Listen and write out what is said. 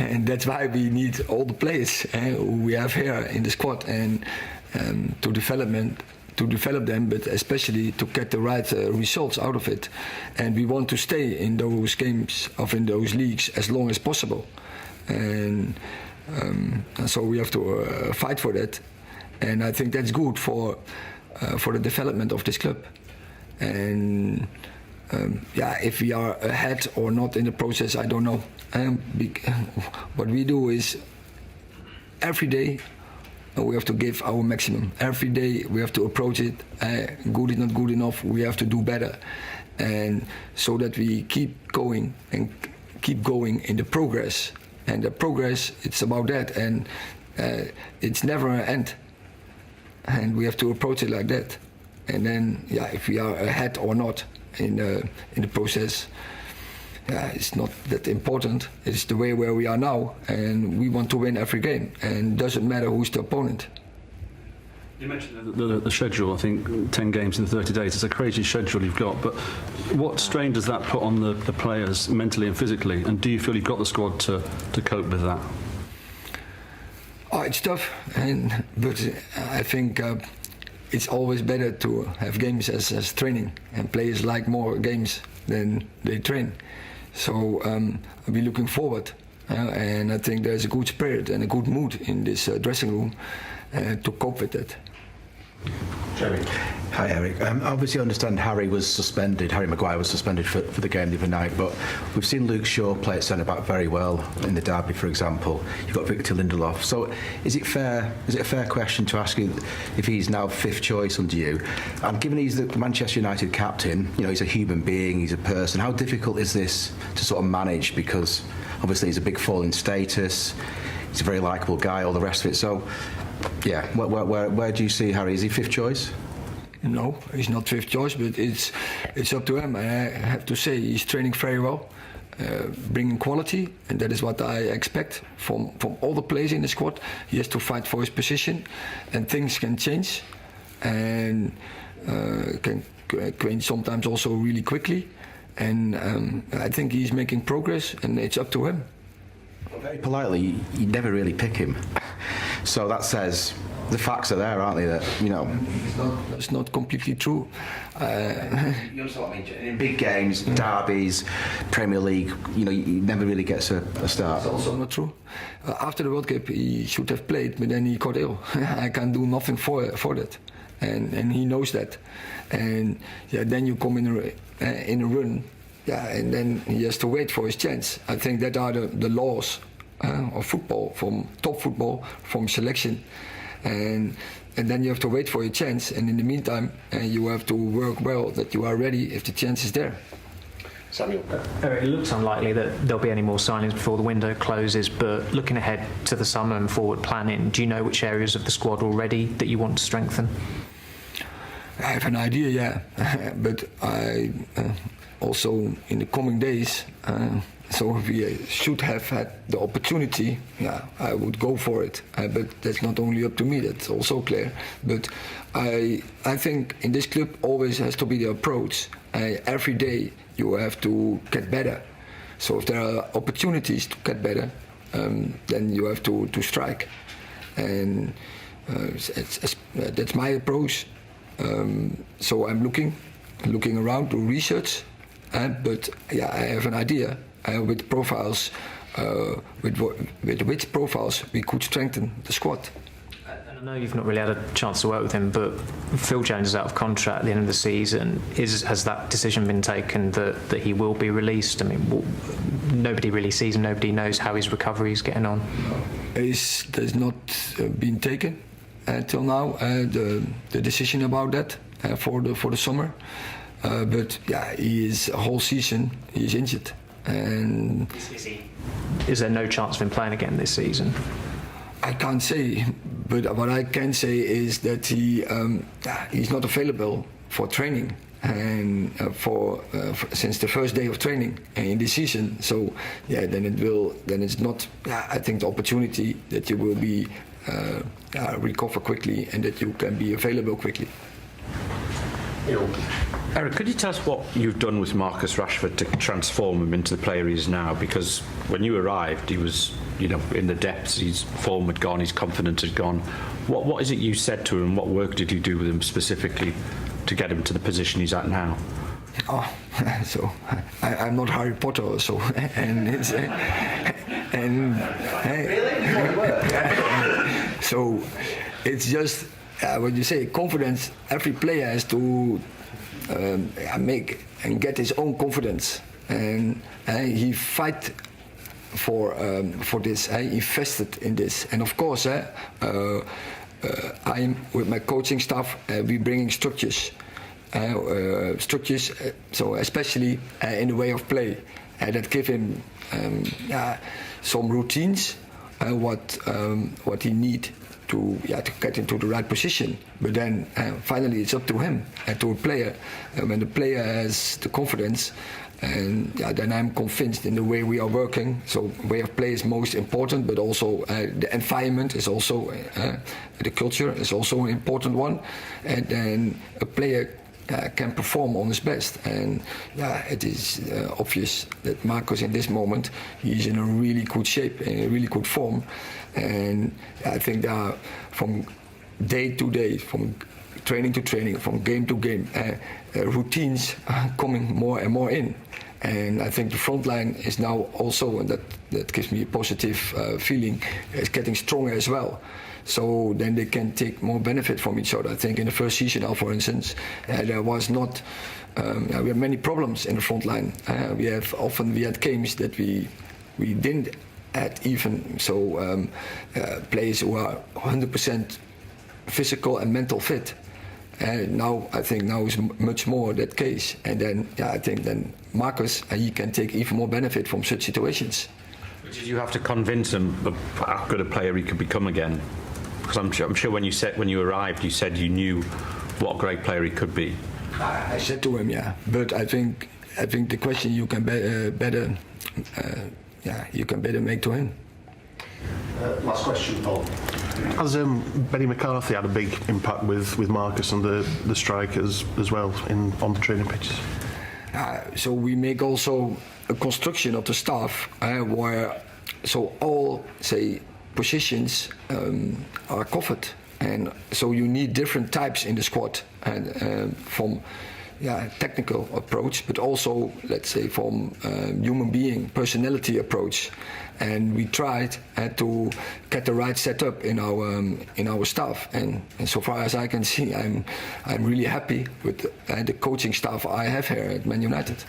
and that's why we need all the players who we have here in the squad, and to develop them, but especially to get the right results out of it. And we want to stay in those games of in those leagues as long as possible, and so we have to fight for that. And I think that's good for the development of this club. And if we are ahead or not in the process, I don't know. What we do is every day we have to give our maximum. Every day we have to approach it. Good is not good enough. We have to do better, and so that we keep going in the progress. And the progress, it's about that, and it's never an end. And we have to approach it like that. And then, if we are ahead or not in the process, it's not that important. It's the way where we are now, and we want to win every game, and it doesn't matter who's the opponent. You mentioned the schedule. I think 10 games in 30 days. It's a crazy schedule you've got. But what strain does that put on the players mentally and physically? And do you feel you've got the squad to cope with that? Oh, it's tough, but I think it's always better to have games as training, and players like more games than they train. So I'll be looking forward, and I think there's a good spirit and a good mood in this dressing room to cope with it. Jerry. Hi, Erik. Obviously, I understand Harry Maguire was suspended for the game the other night, but we've seen Luke Shaw play at centre-back very well in the derby, for example. You've got Victor Lindelof. So is it a fair question to ask you if he's now fifth choice under you? And given he's the Manchester United captain, he's a human being, he's a person, how difficult is this to sort of manage? Because obviously he's a big fall in status, he's a very likeable guy, all the rest of it. So, where do you see Harry? Is he fifth choice? No, he's not fifth choice, but it's up to him. I have to say he's training very well, bringing quality, and that is what I expect from all the players in the squad. He has to fight for his position, and things can change, and can change sometimes also really quickly. And I think he's making progress, and it's up to him. Very politely, you never really pick him. So that says the facts are there, aren't they? That It's not completely true. You understand what I mean? In big games, derbies, Premier League, he never really gets a start. It's also not true. After the World Cup, he should have played, but then he got ill. I can't do nothing for that, and he knows that. And then you come in a run. And then he has to wait for his chance. I think that are the laws of football, from top football, from selection, and then you have to wait for your chance. And in the meantime, you have to work well that you are ready if the chance is there. Samuel. Erik, it looks unlikely that there'll be any more signings before the window closes, but looking ahead to the summer and forward planning, do you know which areas of the squad already that you want to strengthen? I have an idea, but I also in the coming days, so if we should have had the opportunity, I would go for it. But that's not only up to me, that's also clear. But I think in this club always has to be the approach. Every day you have to get better. So if there are opportunities to get better, then you have to strike. And that's my approach. So I'm looking around to research. But I have an idea with profiles, with which profiles we could strengthen the squad. And I know you've not really had a chance to work with him, but Phil Jones is out of contract at the end of the season. Has that decision been taken that he will be released? I mean, nobody really sees him, nobody knows how his recovery is getting on. There's not been taken till now, the decision about that for the summer. But he is a whole season. He is injured, and is there no chance of him playing again this season? I can't say, but what I can say is that he's not available for training, and for since the first day of training in this season. So then it's not. I think the opportunity that you will be recover quickly and that you can be available quickly. Eric, could you tell us what you've done with Marcus Rashford to transform him into the player he is now? Because when you arrived, he was, in the depths. His form had gone, his confidence had gone. What is it you said to him? What work did you do with him specifically to get him to the position he's at now? Oh, so I'm not Harry Potter, or so, and it's so it's just what you say, confidence. Every player has to make and get his own confidence, and he fight for this. He invested in this, and of course, I'm with my coaching staff. We bringing structures. So especially in the way of play, that give him some routines, what he need to get into the right position. But then finally it's up to him and to a player. When the player has the confidence, and then I'm convinced in the way we are working. So way of play is most important, but also the environment is also the culture is also an important one, and then a player can perform on his best. And it is obvious that Marcus in this moment, he's in a really good shape, in a really good form, and I think that from day to day, from training to training, from game to game, routines are coming more and more in. And I think the front line is now also, and that gives me a positive feeling, is getting stronger as well. So then they can take more benefit from each other. I think in the first season now, for instance, there was not, we had many problems in the front line. We had games that we didn't add even, so players who are 100% physical and mental fit. And now I think now is much more that case. And then I think then Marcus, he can take even more benefit from such situations. But did you have to convince him of how good a player he could become again? Because I'm sure when you arrived, you said you knew what a great player he could be. I said to him, but I think the question you can better make to him. Last question, Paul. Has Benny McCarthy had a big impact with Marcus and the strikers as well on the training pitches? So we make also a construction of the staff where so all positions are covered, and so you need different types in the squad, and from technical approach, but also let's say from human being personality approach. And we tried to get the right setup in our staff, and so far as I can see, I'm really happy with the coaching staff I have here at Man United.